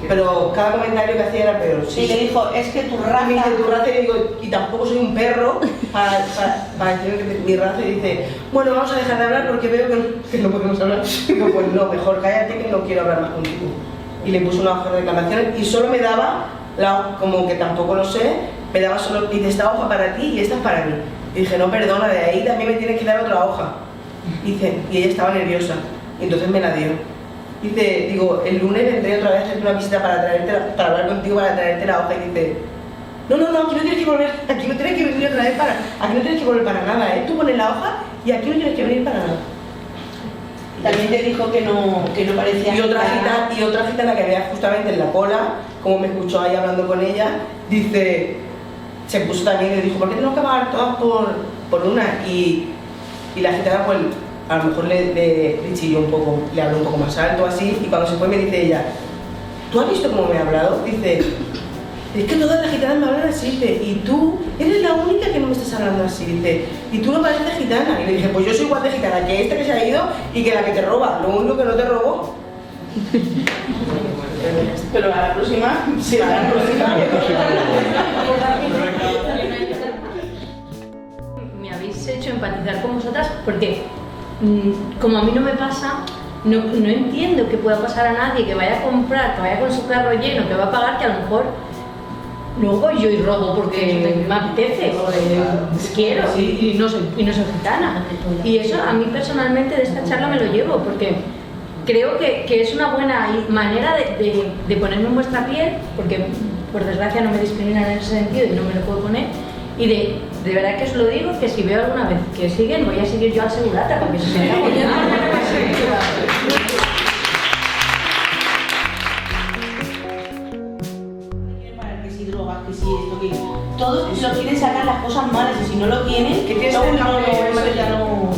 Pero cada comentario que hacía era peor. Sí, le dijo, es que tu raza... Y le digo, y tampoco soy un perro para decir que mi raza. Y dice, bueno, vamos a dejar de hablar porque veo que no podemos hablar. Digo, pues no, mejor cállate que no quiero hablar más contigo. Y le puse una hoja de reclamaciones y solo me daba, como que tampoco lo sé, me daba solo, dice, esta hoja para ti y esta es para mí. Y dije, no, perdona, de ahí también me tienes que dar otra hoja. Dice, y ella estaba nerviosa, y entonces me la dio. Dice, digo, el lunes vendré otra vez a hacerte una visita para hablar contigo, para traerte la hoja. Y dice, no, aquí no tienes que volver, aquí no tienes que venir otra vez aquí no tienes que volver para nada, ¿eh? Tú pones la hoja y aquí no tienes que venir para nada. También te dijo que no parecía... Y otra gitana que había justamente en la cola, como me escuchó ahí hablando con ella, dice, se puso también y le dijo, ¿por qué tenemos que pagar todas por una? Y la gitana pues a lo mejor le chilló un poco, le habló un poco más alto así, y cuando se fue me dice ella, ¿tú has visto cómo me ha hablado? Dice, es que todas las gitanas me hablan así, dice, y tú eres la única que no me estás hablando así, dice, y tú no pareces gitana. Y le dije, pues yo soy igual de gitana que esta que se ha ido y que la que te roba, lo único que no te robó. Pero a la próxima, sí, a la próxima. Me habéis hecho empatizar con vosotras porque, como a mí no me pasa, no entiendo que pueda pasar a nadie que vaya a comprar, que vaya con su carro lleno, que va a pagar, que a lo mejor luego voy yo y robo porque me apetece, quiero y no soy gitana. Y eso a mí personalmente de esta charla me lo llevo porque creo que es una buena manera de ponerme en vuestra piel, porque por desgracia no me discriminan en ese sentido y no me lo puedo poner, y de verdad que os lo digo, que si veo alguna vez que siguen, voy a seguir yo al segurata para que se me haga bonito. Que si drogas, que si esto, que todos lo quieren sacar las cosas malas y si no lo tienen, que tienes luego que no.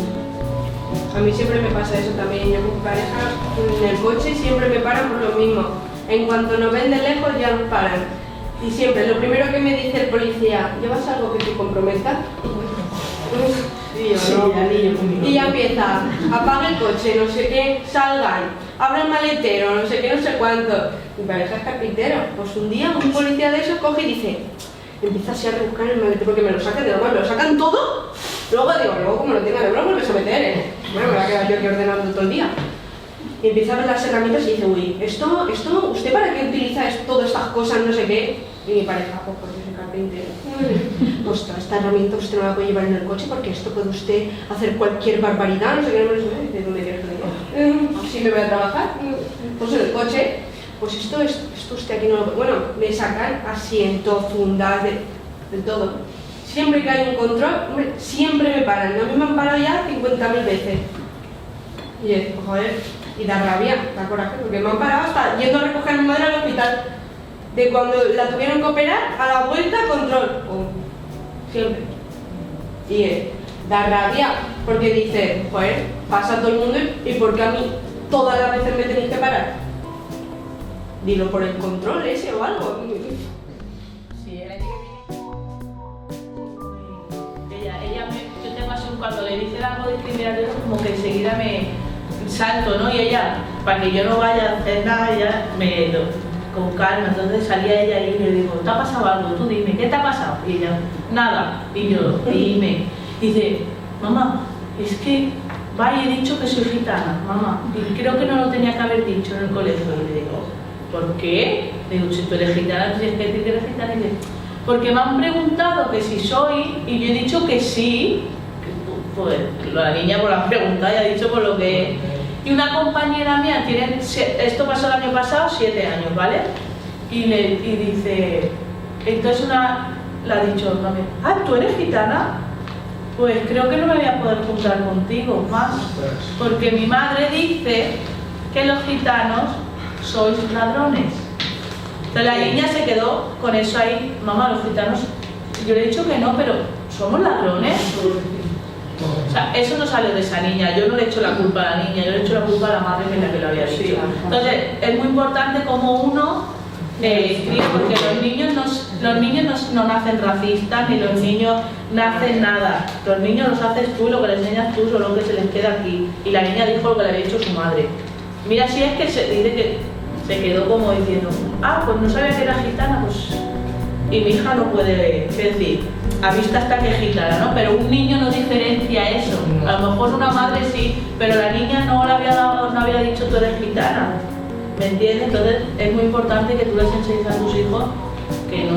A mí siempre me pasa eso también. Yo con mi pareja en el coche siempre me paran por lo mismo. En cuanto nos ven de lejos ya nos paran. Y siempre, lo primero que me dice el policía, ¿llevas algo que te comprometa? Y ya empieza, apaga el coche, no sé qué, salgan, abra el maletero, no sé qué, no sé cuánto. Mi pareja es carpintero. Pues un día un policía de esos coge y dice, empieza así a rebuscar el maletero porque me lo sacan de broma, me lo sacan todo. Luego como lo tenga de broma, me lo a meter, Bueno, me va a quedar yo aquí ordenando todo el día. Y empieza a ver las herramientas y dice, uy, esto, ¿usted para qué utiliza todas estas cosas, no sé qué? Y mi pareja, pues porque soy carpintero. Pues toda esta herramienta usted no la puede llevar en el coche porque esto puede usted hacer cualquier barbaridad, no sé qué, no me lo sé. ¿De dónde quieres que lo lleve? ¿Sí me voy a trabajar? Pues en el coche. Pues esto usted aquí no lo puede. Bueno, me sacan asiento, fundas, de todo. Siempre que hay un control, hombre, siempre me paran. A mí me han parado ya 50.000 veces. Y yo digo, joder, y da rabia, da coraje, porque me han parado hasta yendo a recoger a mi madre al hospital. De cuando la tuvieron que operar, a la vuelta, control. Siempre. Y da rabia, porque dice, joder, pasa todo el mundo y ¿por qué a mí todas las veces me tenéis que parar? Dilo por el control ese o algo. Sí, yo tengo así cuando le dicen algo discriminatorio como que enseguida me salto, ¿no? Y ella, para que yo no vaya a hacer nada, ella me con calma, entonces salía ella y le digo, ¿te ha pasado algo? Tú dime, ¿qué te ha pasado? Y ella, nada. Y yo, dime. Dice, mamá, es que vaya, he dicho que soy gitana, mamá, y creo que no lo tenía que haber dicho en el colegio. Y le digo, ¿por qué? Le digo, si tú eres gitana, tú tienes que decir que eres gitana. Y dice, porque me han preguntado que si soy, y yo he dicho que sí. Pues la niña por la pregunta ya ha dicho por lo que... Y una compañera mía, esto pasó el año pasado, 7 años, ¿vale? Y dice, entonces le ha dicho, ¿tú eres gitana? Pues creo que no me voy a poder juntar contigo más, porque mi madre dice que los gitanos sois ladrones. Entonces la niña se quedó con eso ahí, mamá, los gitanos, yo le he dicho que no, pero ¿somos ladrones? O sea, eso no sale de esa niña, yo no le echo la culpa a la niña, yo le echo la culpa a la madre que es la que lo había dicho. Entonces, es muy importante cómo uno cría, porque los niños no nacen racistas, ni los niños nacen nada. Los niños los haces tú, lo que les enseñas tú, solo lo que se les queda aquí. Y la niña dijo lo que le había dicho su madre. Mira, si es que se dice que se quedó como diciendo, pues no sabía que era gitana, pues... Y mi hija no puede decir, a vista está que es gitana, ¿no? Pero un niño no diferencia eso. A lo mejor una madre sí, pero la niña no había dicho tú eres gitana. ¿Me entiendes? Entonces es muy importante que tú les enseñes a tus hijos que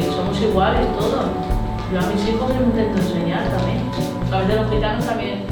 somos iguales todos. Yo a mis hijos les intento enseñar también. A veces los gitanos también